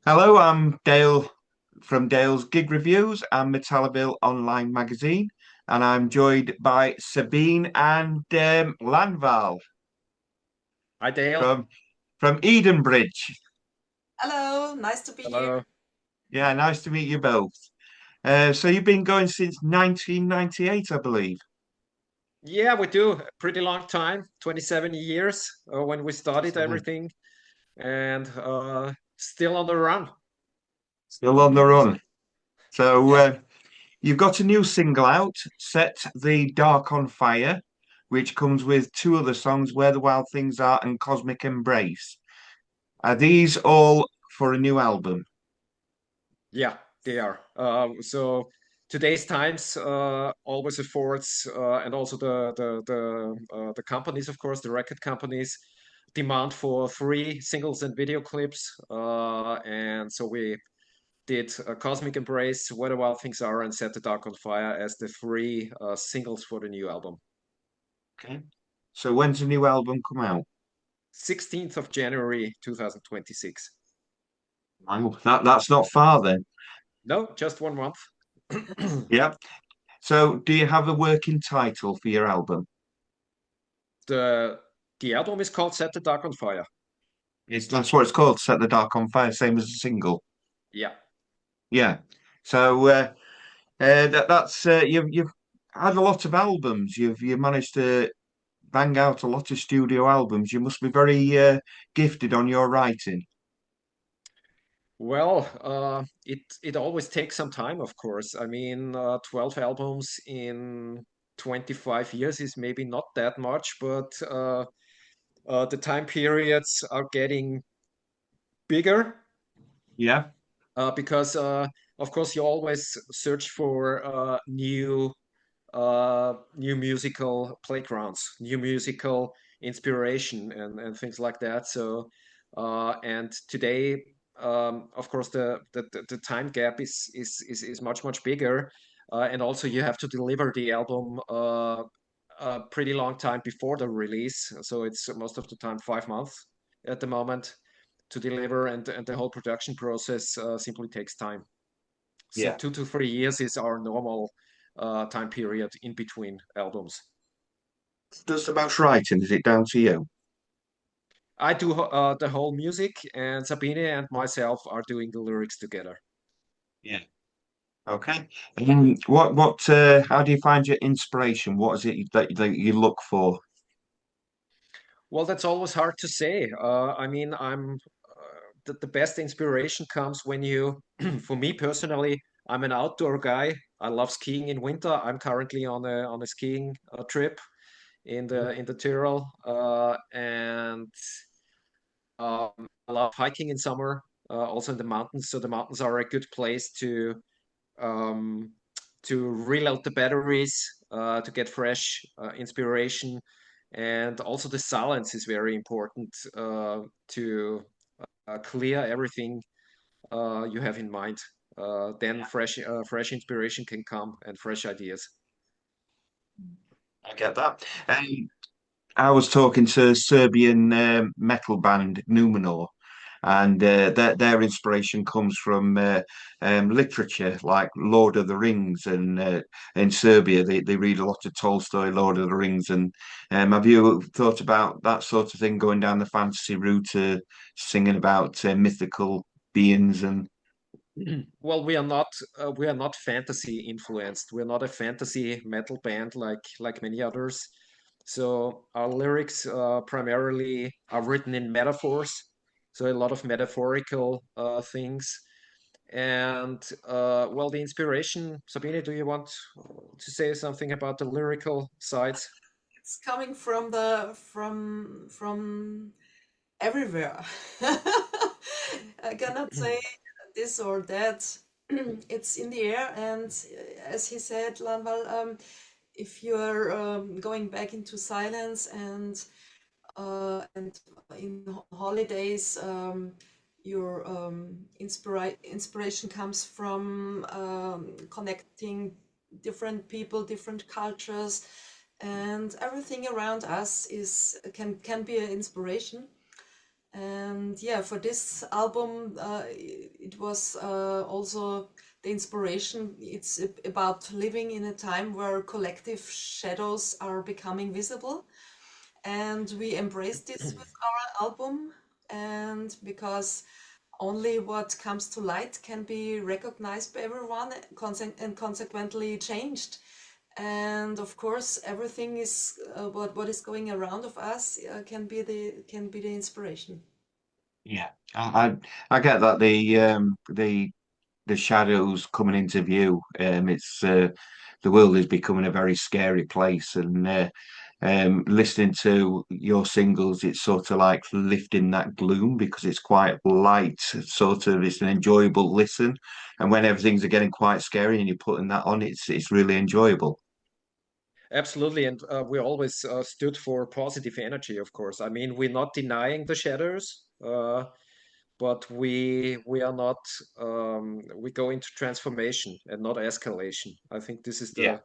Hello, I'm Dale from Dale's Gig Reviews and Metallaville Online Magazine, and I'm joined by Sabine and Lanvall Hi, Dale. from Edenbridge. Hello, nice to be here. Hello. Yeah, nice to meet you both. So you've been going since 1998, I believe. Yeah, we do a pretty long time, 27 years when we started 27. everything, and still on the run. Still on the run. So Yeah. you've got a new single out, Set the Dark on Fire, which comes with two other songs, Where the Wild Things Are and Cosmic Embrace. Are these all for a new album? Yeah, they are. So today's times always affords, and also the companies, of course, the record companies, demand for free singles and video clips. And so we did Cosmic Embrace, Where the Wild Things Are, and Set the Dark on Fire as the free singles for the new album. Okay. So when's the new album come out? 16th of January 2026. Oh, that's not far then. No, just 1 month. Yeah. So do you have a working title for your album? the the album is called Set the Dark on Fire. That's what it's called, Set the Dark on Fire, same as a single. Yeah. Yeah. So that's you've had a lot of albums. You've managed to bang out a lot of studio albums. You must be very gifted on your writing. Well, it always takes some time, of course. I mean, 12 albums in 25 years is maybe not that much, but the time periods are getting bigger Yeah. because, of course, you always search for new musical playgrounds, new musical inspiration, and things like that. So, and today, of course, the time gap is much bigger, and also you have to deliver the album a pretty long time before the release. So it's most of the time 5 months at the moment to deliver, and the whole production process simply takes time. So Yeah. 2 to 3 years is our normal time period in between albums. Just about writing, is it down to you? I do the whole music, and Sabine and myself are doing the lyrics together. Yeah. Okay. How do you find your inspiration? What is it that you look for? Well, that's always hard to say. I mean, the best inspiration comes when you, for me personally, I'm an outdoor guy. I love skiing in winter. I'm currently on a skiing trip in the Tyrol, and I love hiking in summer, also in the mountains. So the mountains are a good place um, to reload the batteries, to get fresh inspiration, and also the silence is very important to clear everything you have in mind. Then fresh inspiration can come and fresh ideas. I get that. I was talking to Serbian metal band Numenor, and their inspiration comes from literature like Lord of the Rings. And in Serbia, they read a lot of Tolstoy, Lord of the Rings. And have you thought about that sort of thing, going down the fantasy route, singing about mythical beings and Well, we are not fantasy influenced. We're not a fantasy metal band like many others. So our lyrics primarily are written in metaphors, so a lot of metaphorical things. And well, the inspiration, Sabine, do you want to say something about the lyrical sides? It's coming from from everywhere. I cannot say this or that. It's in the air, and as he said, Lanval, if you are going back into silence and in holidays, your inspiration comes from connecting different people, different cultures, and everything around us is can be an inspiration. And yeah, for this album, it was also the inspiration. It's about living in a time where collective shadows are becoming visible. And we embraced this with our album. And because only what comes to light can be recognized by everyone and consequently changed. And of course, everything is what is going around of us can be the inspiration. Yeah, I get that the shadows coming into view. It's the world is becoming a very scary place, and listening to your singles, it's sort of like lifting that gloom because it's quite light, sort of. It's an enjoyable listen, and when everything's getting quite scary and you're putting that on, it's really enjoyable. Absolutely, and we always stood for positive energy, of course. I mean, we're not denying the shadows, but we are not we go into transformation and not escalation. I think this is Yeah.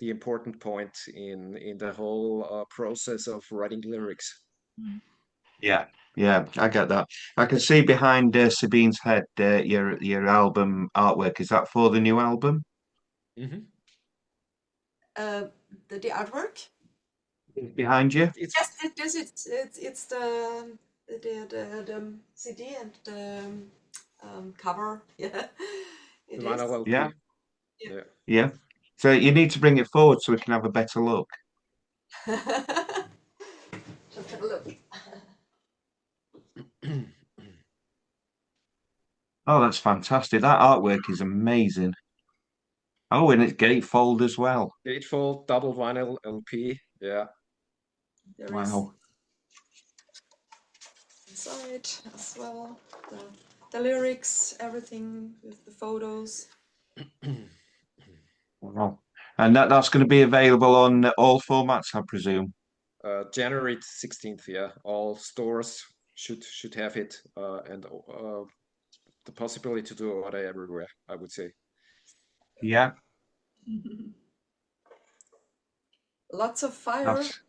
the important point in the whole process of writing lyrics. Yeah, yeah, I get that. I can see behind Sabine's head your album artwork. Is that for the new album? Hmm. Uh, the artwork? Behind you? It's Yes, it's the CD and the cover. Yeah, the it vinyl is. Yeah, LP. Yeah. Yeah. yeah. So you need to bring it forward so we can have a better look. Let's have a look. Oh, that's fantastic. That artwork is amazing. Oh, and it's gatefold as well. Gatefold, double vinyl LP. Yeah. There is Wow. inside as well the, the lyrics, everything with the photos. Wow. And that's going to be available on all formats, I presume. January 16th, yeah. All stores should have it, and the possibility to do order everywhere, I would say. Yeah, Lots of fire. that's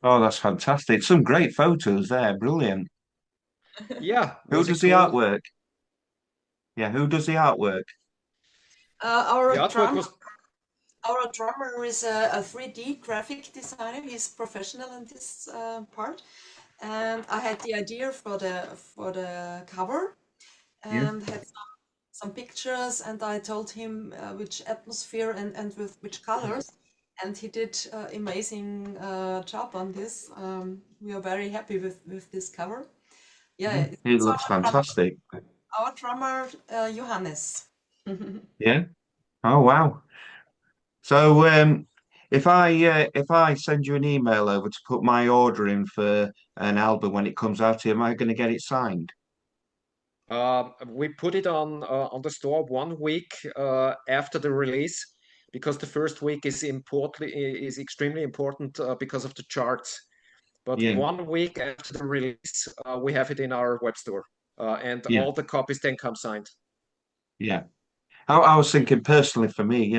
that's fantastic. Some great photos there. Brilliant. Yeah, Who was does it the cool? artwork? Yeah, who does the artwork? Our The artwork drummer, was our drummer is a 3D graphic designer. He's professional in this part, and I had the idea for the cover Yeah. and had some pictures, and I told him which atmosphere and with which colors, and he did amazing job on this. We are very happy with this cover. Yeah, Yeah, it it's looks fantastic. our drummer Johannes. Yeah. Oh wow. So if I send you an email over to put my order in for an album when it comes out, am I going to get it signed? we put it on the store 1 week after the release because the first week is extremely important because of the charts. But Yeah. 1 week after the release, we have it in our web store, and Yeah. all the copies then come signed. Yeah. I was thinking personally for me,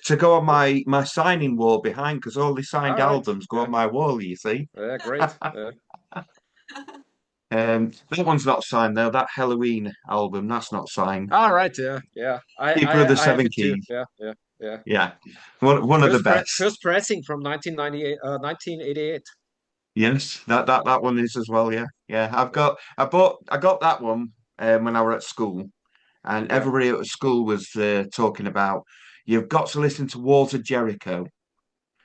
to go on my signing wall behind because all the signed All right. albums go Yeah. on my wall, you see. Yeah. Great. That one's not signed though. That Halloween album, that's not signed. All right. Yeah. Yeah. I, Keeper of the I I have Seven it too. Keys. Yeah. Yeah. Yeah. Yeah, one of the best. First pressing from 1998, 1988. Yes, that one is as well. Yeah, yeah. I got that one when I was at school, and Yeah. everybody at school was talking about you've got to listen to Walls of Jericho.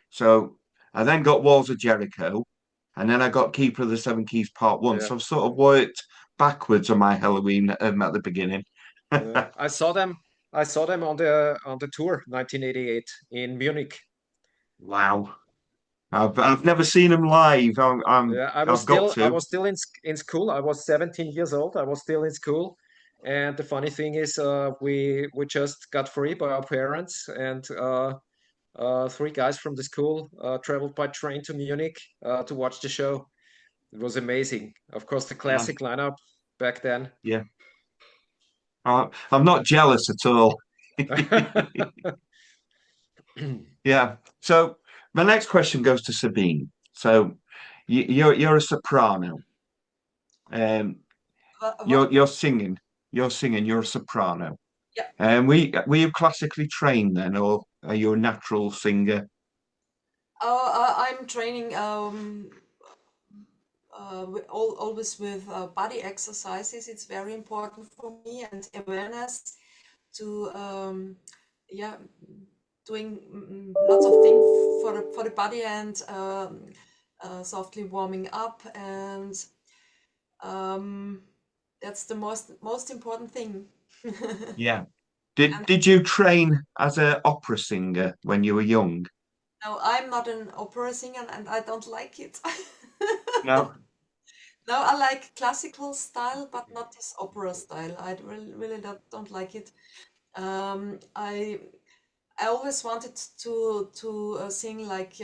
So I then got Walls of Jericho, and then I got Keeper of the Seven Keys Part One. Yeah. So I've sort of worked backwards on my Halloween at the beginning. I saw them. I saw them on the tour 1988 in Munich. Wow, I've never seen them live. Yeah, I've got I to. was still in school. I was 17 years old. I was still in school. And the funny thing is, we just got free by our parents, and three guys from the school traveled by train to Munich to watch the show. It was amazing. Of course, the Yeah, classic lineup back then. yeah. I'm not jealous at all. Yeah. So my next question goes to Sabine. So You're a soprano. Um, What? you're singing. You're singing. You're a soprano. Yeah. Were you classically trained then, or are you a natural singer? Oh, I'm training always with body exercises. It's very important for me and awareness to yeah, doing lots of things for the body and softly warming up, and um, that's the most important thing. Yeah. Did And did you train as a opera singer when you were young? no, I'm not an opera singer and I don't like it. No. No, I like classical style, but not this opera style. I really don't like it. I always wanted to sing like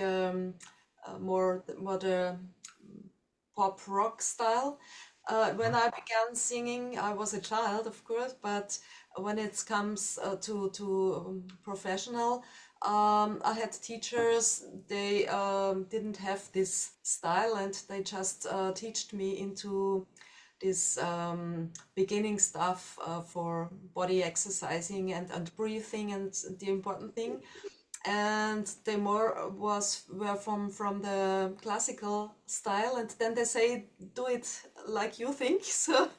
more the pop rock style. When I began singing, I was a child, of course, but when it comes to professional, I had teachers. They didn't have this style, and they just taught me into this beginning stuff for body exercising and breathing and the important thing, and they more were from the classical style, and then they say do it like you think. So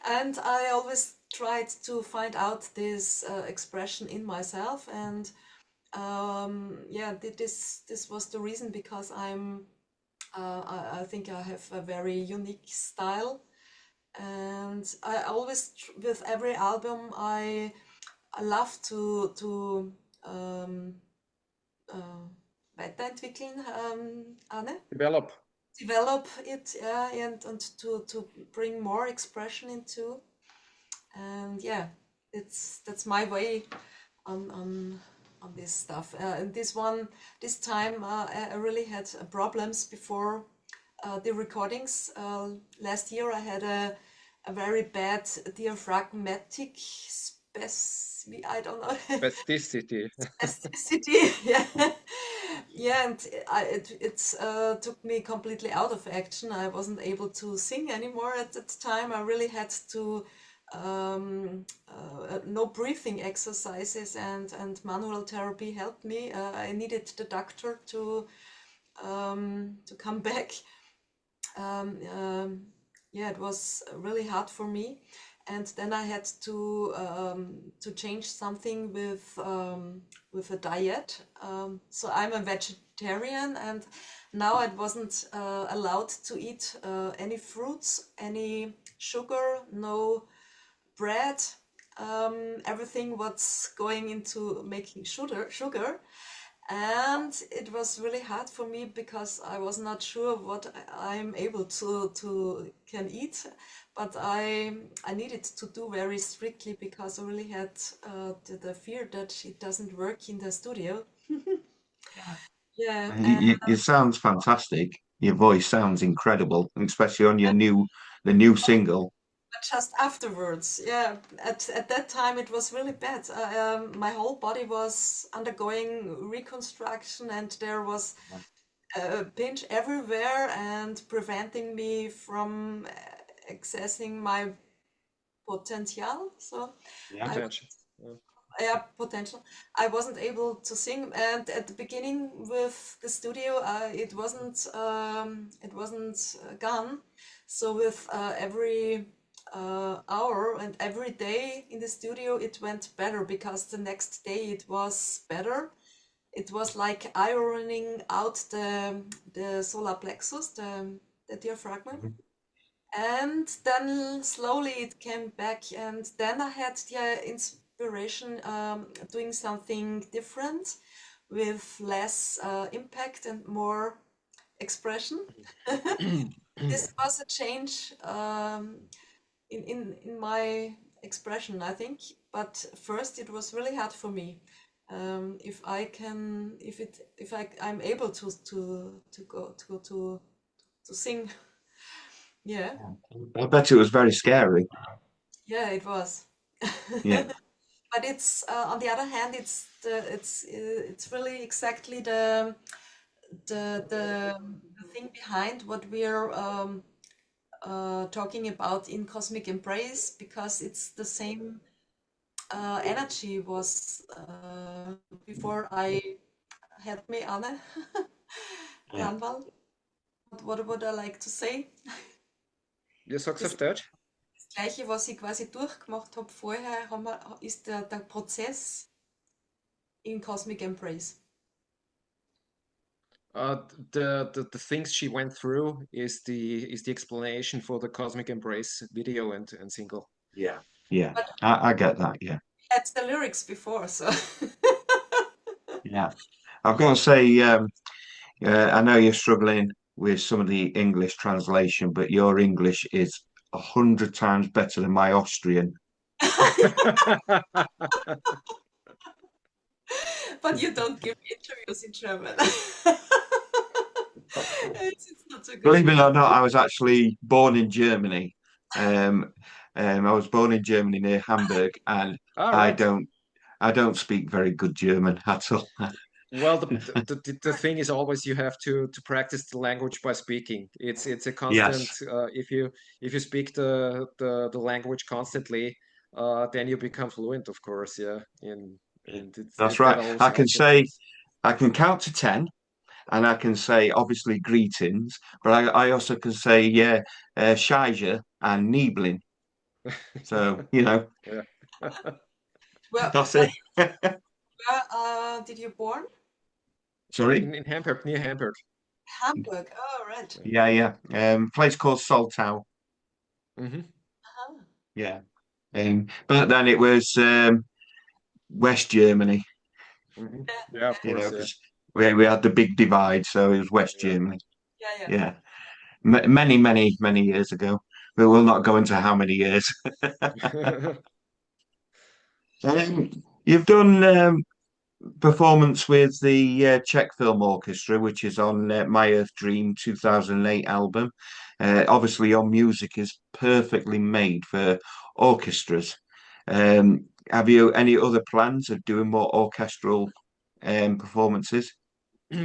and I always tried to find out this expression in myself, and yeah, this was the reason, because I think I have a very unique style, and I always with every album I love to ähm, weiterentwickeln, Arne, Develop. develop it, yeah, and to bring more expression into, and yeah, that's my way on this stuff. And this time, I really had problems before the recordings. Last year, I had a very bad diaphragmatic I don't know. Spasticity. City, yeah, yeah, and it took me completely out of action. I wasn't able to sing anymore at that time. I really had to no breathing exercises, and manual therapy helped me. I needed the doctor to come back. Um, um, yeah, it was really hard for me, and then I had to change something with a diet. So I'm a vegetarian, and now I wasn't allowed to eat any fruits, any sugar, no bread, everything what's going into making sugar. And it was really hard for me because I was not sure what I'm able to can eat, but I needed to do very strictly because I really had the fear that it doesn't work in the studio. Yeah, and It sounds fantastic. Your voice sounds incredible, especially on the new single. just afterwards, yeah, at that time it was really bad. My whole body was undergoing reconstruction, and there was a pinch everywhere and preventing me from accessing my potential. So I Potential. Yeah. yeah, potential. I wasn't able to sing, and at the beginning with the studio, it wasn't gone. So with every hour and every day in the studio, it went better, because the next day it was better. It was like ironing out the solar plexus, the diaphragm, Mhm. and then slowly it came back, and then I had the inspiration doing something different with less impact and more expression. This was a change in my expression, I think. But first, it was really hard for me. If I can, if I'm able to sing, yeah, I bet it was very scary. yeah, it was. Yeah. But it's on the other hand, it's really exactly the thing behind what we're talking about in Cosmic Embrace, because it's the same energy was before I had me, Arne Yeah. Lanvall. What would I like to say? Ja, sag's auf Das Deutsch. Gleiche, was ich quasi durchgemacht habe vorher, ist der Prozess in Cosmic Embrace. Uh, the things she went through is the explanation for the Cosmic Embrace video and single. Yeah. Yeah. But I get that. Yeah. that's the lyrics before, so Yeah. I've got to say, I know you're struggling with some of the English translation, but your English is 100 times better than my Austrian. but you don't give interviews in German. It's not so good. Believe it or not, I was actually born in Germany. Um, I was born in Germany near Hamburg, and All I right. don't, I don't speak very good German at all. Well, the thing is always you have to practice the language by speaking. It's a constant. Yes, If you speak the language constantly, then you become fluent, of course. Yeah, and that's that right. always helps, of course. I can count to 10, and I can say obviously greetings, but I also can say yeah, Scheisse and Niebling. So Yeah. Where, that's it. did you born? Sorry. In Hamburg, near Hamburg. Hamburg. Oh, right. Yeah, yeah. Place called Soltau. Hmm. Uh-huh. Yeah. But then it was West Germany, Hmm. Yeah, of course. Yeah, because we had the big divide, so it was West yeah. Germany. Yeah, yeah. Yeah. Many, many, many years ago. But we'll not go into how many years. Um, you've done performance with the Czech Film Orchestra, which is on My Earth Dream 2008 album. Obviously, your music is perfectly made for orchestras. Have you any other plans of doing more orchestral performances?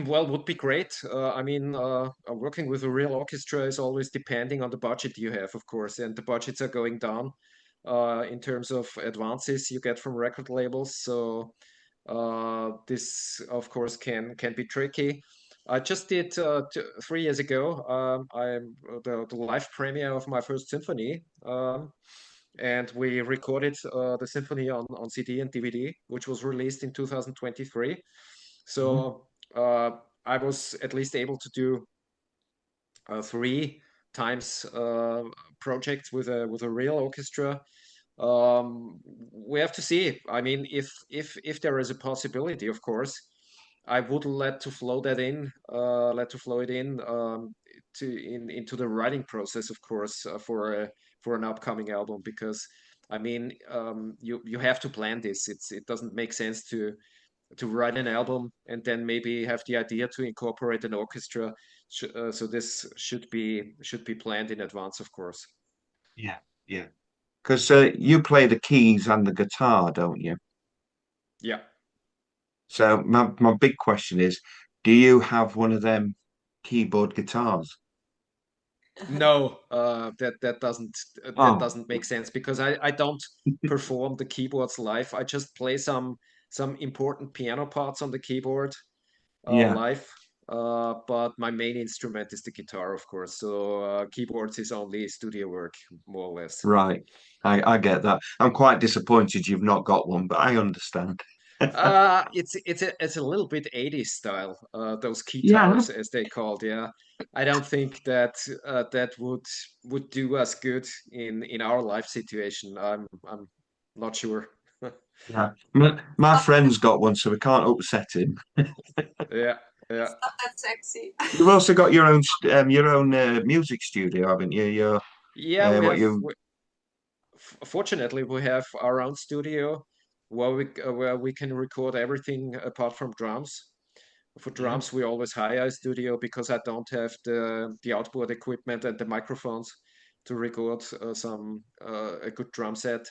Well, would be great. I mean, working with a real orchestra is always depending on the budget you have, of course, and the budgets are going down in terms of advances you get from record labels. So this, of course, can be tricky. I just did 3 years ago. The live premiere of my first symphony, and we recorded the symphony on CD and DVD, which was released in 2023. Mhm. So I was at least able to do 3 times projects with a real orchestra. We have to see. I mean, if there is a possibility, of course, I would let to flow it in into the writing process, of course, for an upcoming album because. I mean, you have to plan this. It doesn't make sense to write an album and then maybe have the idea to incorporate an orchestra. So this should be planned in advance, of course. Yeah, yeah. Because you play the keys and the guitar, don't you? Yeah. So my big question is, do you have one of them keyboard guitars? No, that Oh, doesn't make sense because I don't perform the keyboards live. I just play some important piano parts on the keyboard yeah, live. But my main instrument is the guitar, of course. So keyboards is only studio work, more or less. right. I get that. I'm quite disappointed you've not got one, but I understand. It's a little bit 80s style, those Yeah, guitars as they called, yeah. I don't think that that would do us good in our life situation. I'm not sure. yeah. My friend's got one, so we can't upset him. Yeah, yeah. It's not that sexy. You've also got your own music studio, haven't you? Your Yeah, we what have you fortunately we have our own studio where we can record everything apart from drums. For yeah. drums, we always hire a studio because I don't have the outboard equipment and the microphones to record a good drum set.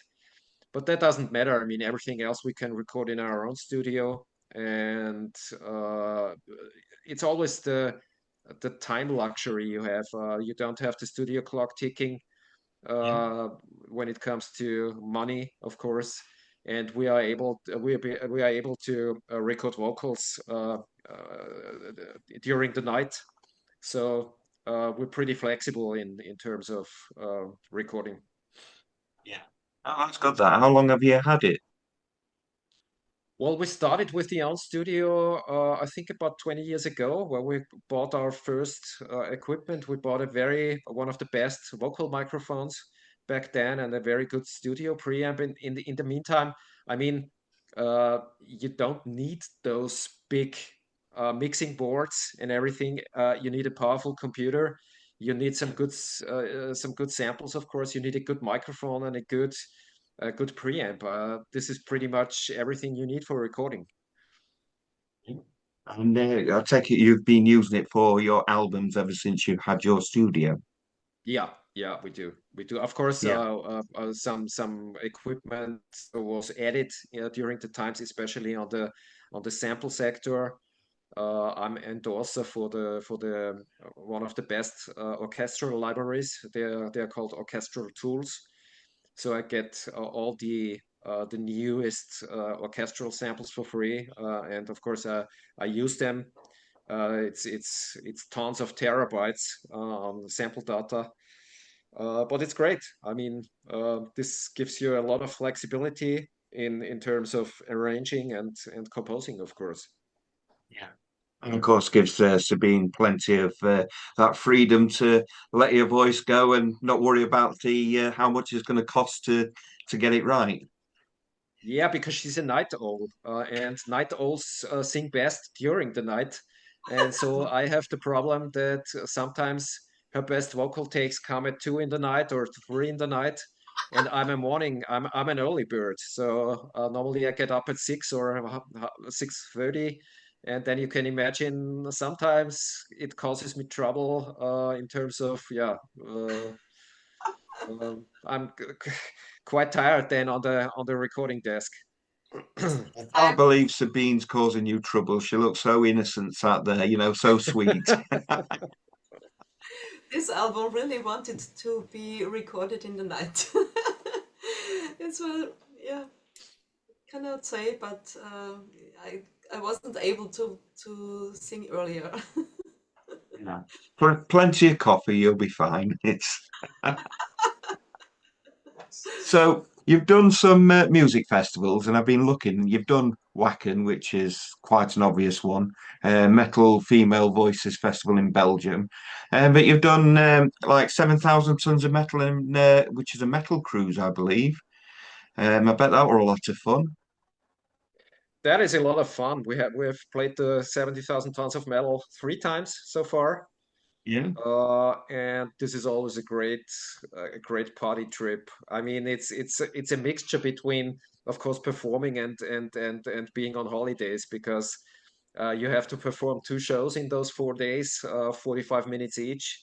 But that doesn't matter. I mean, everything else we can record in our own studio, and uh, it's always the time luxury you have. You don't have the studio clock ticking Yeah. uh, when it comes to money, of course. And we are able to record vocals during the night. So we're pretty flexible in terms of recording. Yeah. Oh, that's good. That. How long have you had it? Well, we started with the own studio, I think about 20 years ago, where we bought our first equipment. We bought one of the best vocal microphones back then, and a very good studio preamp. In the meantime, I mean, you don't need those big mixing boards and everything. You need a powerful computer. You need some good samples, of course. You need a good microphone and a good preamp. This is pretty much everything you need for recording. And I take it you've been using it for your albums ever since you've had your studio. Yeah, yeah, we do. Of course, Yeah. some equipment was added during the times, especially on the sample sector. I'm endorser for the one of the best orchestral libraries. They are called orchestral tools. So I get all the newest orchestral samples for free, and of course I use them. It's tons of terabytes on sample data, but it's great. I mean, this gives you a lot of flexibility in terms of arranging and composing, of course. Yeah. And of course, gives Sabine plenty of that freedom to let your voice go and not worry about the how much it's going to cost to get it right. Yeah, because she's a night owl, and night owls sing best during the night. And so I have the problem that sometimes her best vocal takes come at 2 in the night or 3 in the night, and I'm an early bird. So normally I get up at 6 or 6:30, and then you can imagine sometimes it causes me trouble in terms of I'm quite tired then on the recording desk. I can't believe Sabine's causing you trouble. She looks so innocent out there, so sweet. This album really wanted to be recorded in the night. It's well, yeah, cannot say, but I wasn't able to sing earlier. Yeah. For plenty of coffee, you'll be fine. It's so you've done some music festivals, and I've been looking. You've done Wacken, which is quite an obvious one, Metal Female Voices Festival in Belgium, but you've done like 7,000 tons of metal, which is a metal cruise, I believe. I bet that were a lot of fun. That is a lot of fun. We have played the 70,000 tons of metal 3 times so far. Yeah. And this is always a great party trip. I mean, it's a mixture between, of course, performing and being on holidays because you have to perform 2 shows in those 4 days, 45 minutes each.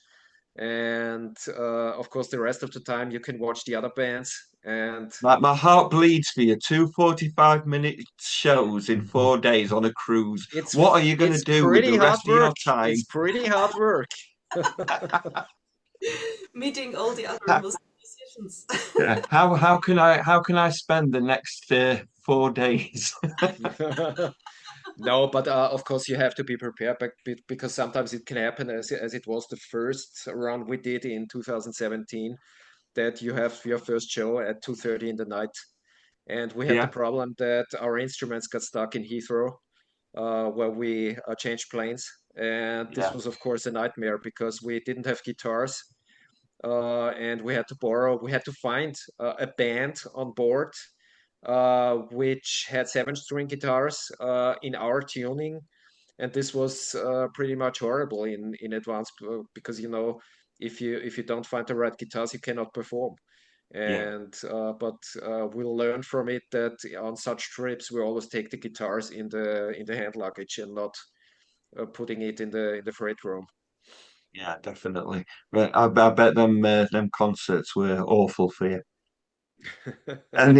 And of course, the rest of the time you can watch the other bands. And My heart bleeds for you. Two 45-minute shows in 4 days on a cruise. What are you going to it's do with the pretty hard rest of your work. time? It's pretty hard work. Meeting all the other musicians. Yeah. How can I spend the next 4 days? No, but of course you have to be prepared because sometimes it can happen as it was the first round we did in 2017 that you have your first show at 2:30 in the night. And we had the Yeah, problem that our instruments got stuck in Heathrow where we changed planes. And this yeah, was, of course, a nightmare because we didn't have guitars and we had to find a band on board which had 7-string guitars in our tuning, and this was pretty much horrible in advance because if you don't find the right guitars, you cannot perform. yeah. And but we'll learn from it that on such trips we always take the guitars in the hand luggage and not putting it in the freight room. Yeah, definitely. But I bet them concerts were awful for you. And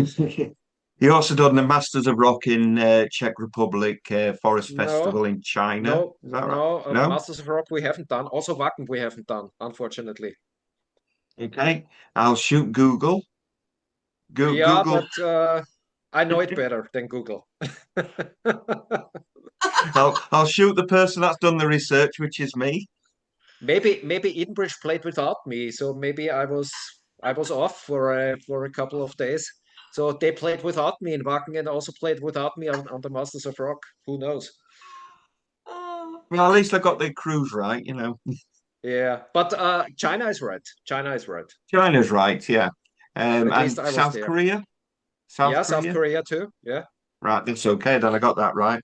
You also done the Masters of Rock in Czech Republic, Forest No, Festival in China. no, Is that right? no. No? Masters of Rock we haven't done. Also Wacken we haven't done, unfortunately. Okay. I'll shoot Google. Yeah, Google. but I know it better than Google. I'll shoot the person that's done the research, which is me. Maybe Edenbridge played without me, so maybe I was off for a couple of days. So they played without me in Wacken and also played without me on the Masters of Rock. Who knows? Oh, Well, at least I got the cruise right. Yeah, but China is right. China is right. China's right, yeah. At least And I was South there. Korea? South Yeah, South Korea? Korea too. Yeah. Right, that's okay. Then I got that right.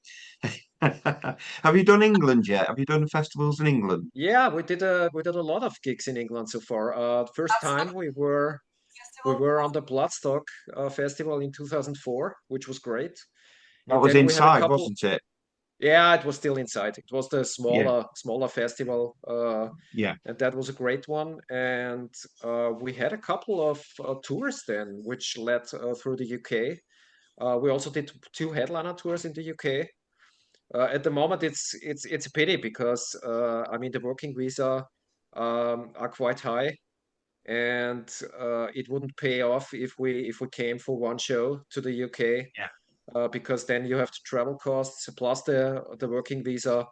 Have you done England yet? Have you done festivals in England? Yeah, we did a lot of gigs in England so far. First that's not time we were festival. on the Bloodstock festival in 2004, which was great. That And was then we had a inside, couple. wasn't it? Yeah, it was still inside. It was the Yeah, smaller festival, yeah. and that was a great one. And we had a couple of tours then, which led through the UK. We also did two headliner tours in the UK. At the moment, it's a pity because I mean the working visa are quite high, and it wouldn't pay off if we came for one show to the UK, Yeah. because then you have the travel costs plus the working visa,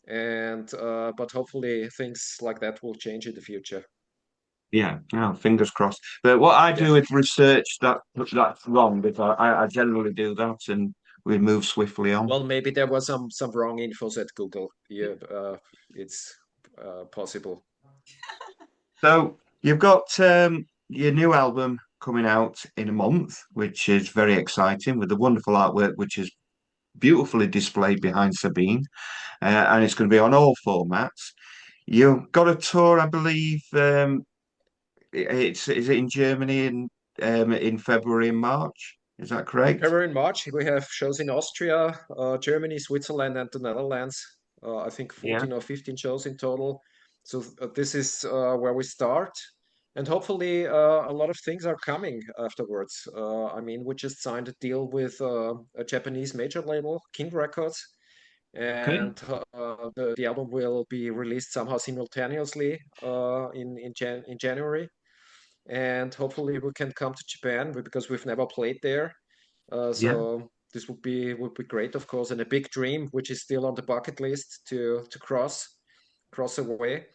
and but hopefully things like that will change in the future. Yeah, oh, fingers crossed. But what I Yeah. do with research that's wrong because I generally do that and we move swiftly on. Well, maybe there was some wrong infos at Google. Yeah, it's possible. So you've got your new album coming out in a month, which is very exciting with the wonderful artwork, which is beautifully displayed behind Sabine, and it's going to be on all formats. You've got a tour, I believe. It's is it in Germany in February and March? Is that correct? February and March, we have shows in Austria, Germany, Switzerland, and the Netherlands. I think Yeah. 14 or 15 shows in total. So this is where we start. And hopefully, a lot of things are coming afterwards. I mean, we just signed a deal with a Japanese major label, King Records, Okay. and the album will be released somehow simultaneously in January. And hopefully, we can come to Japan because we've never played there. Yeah. So this would be great, of course, and a big dream, which is still on the bucket list to cross away.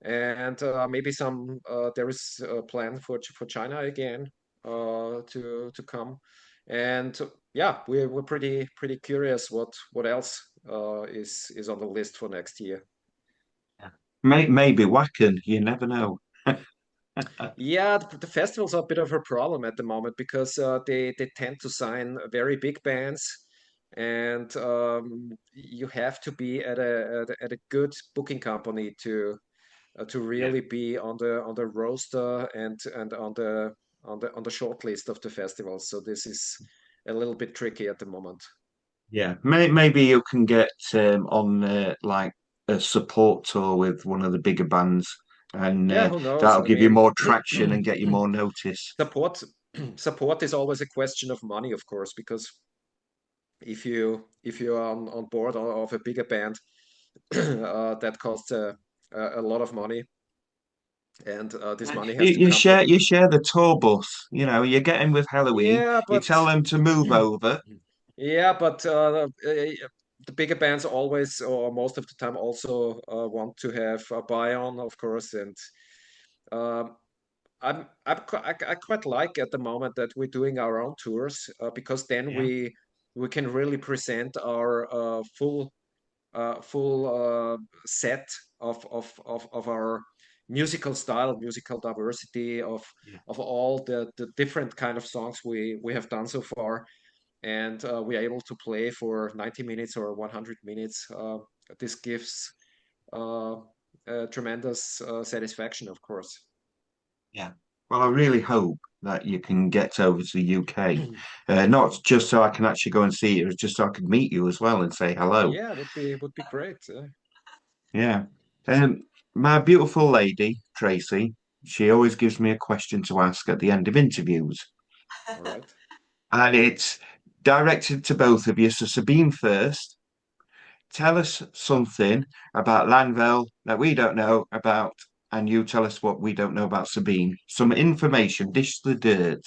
And maybe some there is a plan for China again to come. And yeah, we're pretty curious what else is on the list for next year. Yeah. Maybe Wacken. You never know. Yeah, the festivals are a bit of a problem at the moment because they tend to sign very big bands, and you have to be at a good booking company to Yeah. really be on the roster and on the short list of the festivals. So this is a little bit tricky at the moment. Yeah. Maybe you can get on like a support tour with one of the bigger bands, and Yeah, who knows? that'll I give you mean, more traction and get you more notice. support support is always a question of money, of course, because if you are on board of a bigger band, that costs a lot of money, and this money You, has to you come from. share the tour bus. You get in with Halloween. Yeah, You but tell them to move over. yeah, but the bigger bands always, or most of the time, also want to have a buy-on, of course, and um, I quite like at the moment that we're doing our own tours because then Yeah. we can really present our full set of our musical style, musical diversity Yeah. of all the different kind of songs we have done so far, and we are able to play for 90 minutes or 100 minutes. This gives uh, tremendous satisfaction, of course. Yeah. Well, I really hope that you can get over to the UK, not just so I can actually go and see you, it's just so I can meet you as well and say hello. Yeah, would be great. Yeah. Um, my beautiful lady, Tracy, she always gives me a question to ask at the end of interviews. All right. and it's directed to both of you. So Sabine first, tell us something about Lanvall that we don't know about, and you tell us what we don't know about Sabine. Some information, dish the dirt.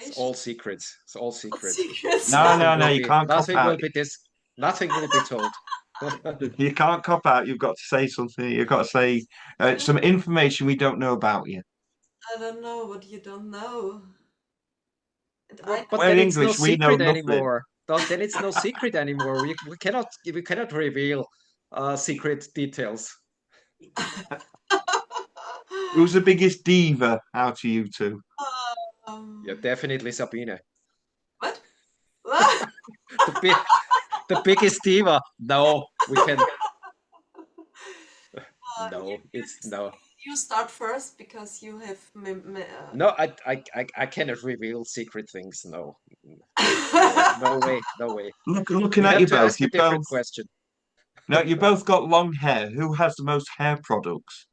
It's all secrets. It's all secret. Secrets. No, no, no, you can't cop Nothing will out. be this. Nothing will be told. You can't cop out. You've got to say something. You've got to say some information we don't know about you. I don't know what you don't know. And I But We're then it's no English. We know secret nothing. anymore. Then it's no secret anymore. We cannot reveal secret details. Who's the biggest diva out of you two? Yeah, um, definitely Sabine. what? What? The big, the biggest diva. No, we can. You, No, it's no. you start first because you have No, I cannot reveal secret things. No, no, no way, no way. Looking You at have you to both. ask a You both. different question. No, you both got long hair. Who has the most hair products?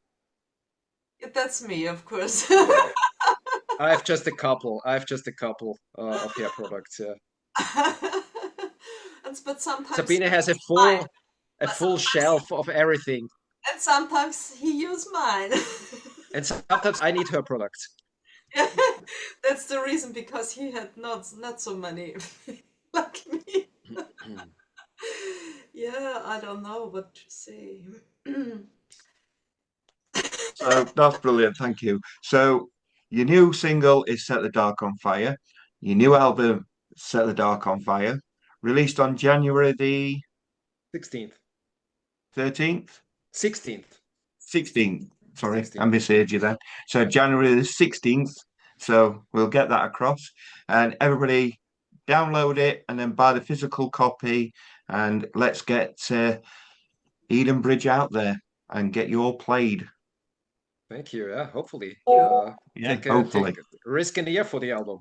That's me, of course. Yeah, I have just a couple. I have just a couple of hair products. Yeah. But sometimes Sabine he has a used mine. a But full sometimes shelf of everything, and sometimes he used mine. and sometimes I need her products. Yeah, that's the reason because he had not so many like me. Yeah, I don't know what to say. So that's brilliant. Thank you. So your new single is Set the Dark on Fire. Your new album, Set the Dark on Fire, released on January the 16th, 13th, 16th, 16th. Sorry, I 16th. misheard you then. So January the 16th. So we'll get that across. And everybody download it and then buy the physical copy. And let's get Edenbridge out there and get you all played. Thank you. Yeah, hopefully. Yeah, Take hopefully. a risk in a year for the album.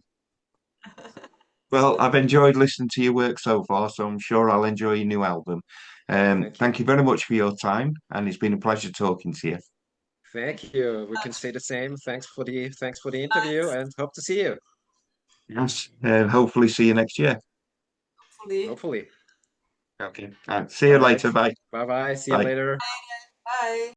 Well, I've enjoyed listening to your work so far, so I'm sure I'll enjoy your new album. Thank you. Thank you very much for your time, and it's been a pleasure talking to you. Thank you. We can say the same. Thanks for the interview and hope to see you. Yes. Hopefully see you next year. Hopefully. Hopefully. Okay. See All you right. later. Bye. Bye bye. See you Bye. later. Bye.